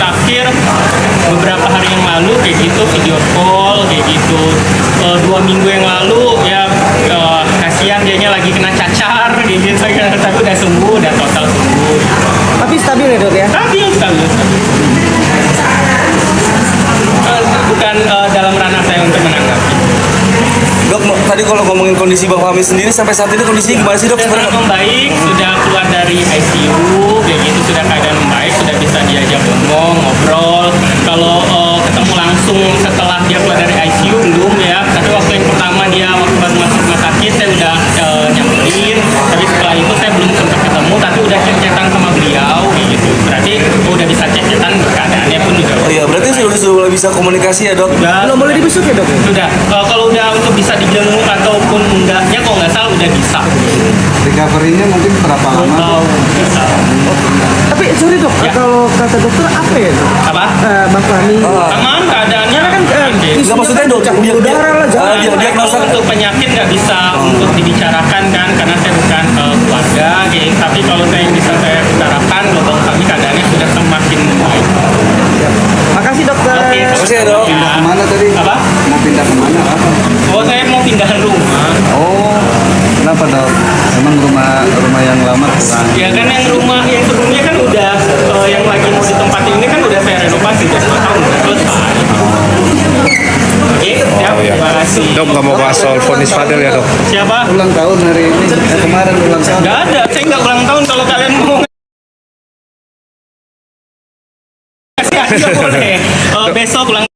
terakhir beberapa hari yang lalu kayak gitu video call kayak gitu. 2 minggu yang lalu ya kasihan dianya lagi kena cacar kayak gitu tapi udah sembuh, udah total sembuh. Tapi stabil ya dok ya? Stabil. Bukan dalam ranah saya untuk menanggapi. Dok, tadi kalau ngomongin kondisi Bang Fahmi sendiri sampai saat ini kondisinya gimana sih dok? Sudah membaik, sudah keluar dari ICU, kayak gitu sudah keadaan membaik, sudah bisa diajak ngomong, ngobrol. Kalau ketemu langsung setelah dia keluar dari ICU belum ya. Tapi waktu yang pertama dia waktu baru masuk rumah sakit saya udah nyamperin. Tapi setelah itu saya belum sempat ketemu, tapi udah chat-chatan sama beliau, kayak gitu. Berarti udah bisa chat-chatan, keadaannya pun juga. Oh iya, berarti sudah mulai bisa komunikasi ya dok? Belum boleh dibesuk ya dok? Sudah. Kalau udah untuk bisa dijenguk ataupun enggaknya kalau nggak salah udah bisa. Recovery-nya mungkin berapa lama? Tahu bisa. Tapi sorry dok, Ya. kalau kata dokter apa ya dok? Apa? Bang Fahmi. Aman keadaannya Kan Nggak, maksudnya dok, udara lah jangan. diagnosa untuk penyakit nggak bisa untuk dibicarakan kan karena saya bukan keluarga gitu. Tapi kalau saya yang bisa saya bicarakan kalau Bang Fahmi keadaannya sudah semakin baik. Makasih dokter. Oke, Makasih ya, dok. ya. Kemana tadi? Apa? Mau pindah kemana? Apa? Oh saya mau pindahan rumah. Oh, kenapa dok? Emang rumah yang lama kurang? Ya kan yang rumah yang sebelumnya kan udah yang lagi mau ditempatin ini kan udah saya renovasi udah 2 tahun udah selesai. Oke, siap. Terima kasih. Dok, nggak mau bahas soal vonis Fadil ya dok? Siapa? Ulang tahun hari ini, kemarin ulang tahun. Nggak ada, saya nggak ulang tahun kalau kalian mau kasih aja boleh. Besok ulang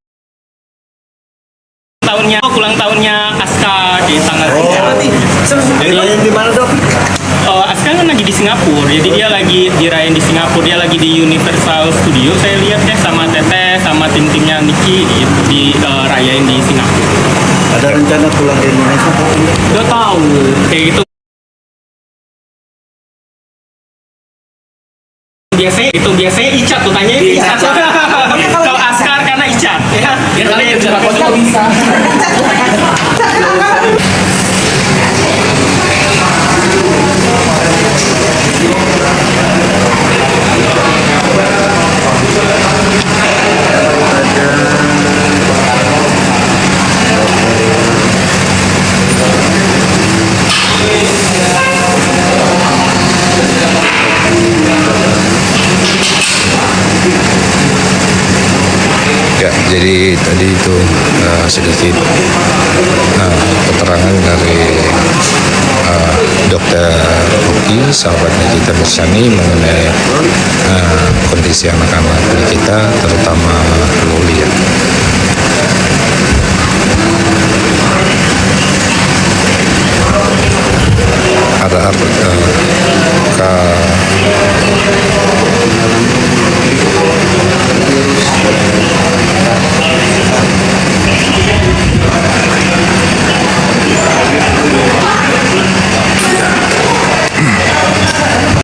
tahunnya Aska di tanggal 3. Jadi di mana dok? Aska kan lagi di Singapura, jadi dia lagi dirayain di Singapura, dia lagi di Universal Studio. Saya lihat deh sama Teteh, sama tim-timnya Niki gitu, dirayain di Singapura. Ada rencana pulang ke Indonesia? Udah tahu kayak gitu. Biasanya Icat tuh tanya Icat. Kalau Askar karena Icat ya. Biasanya bisa. Ya, jadi tadi itu sedikit keterangan dari Dokter Ruki, sahabatnya kita Bersani mengenai kondisi anak-anak kita, terutama Loli ya. Ada apa?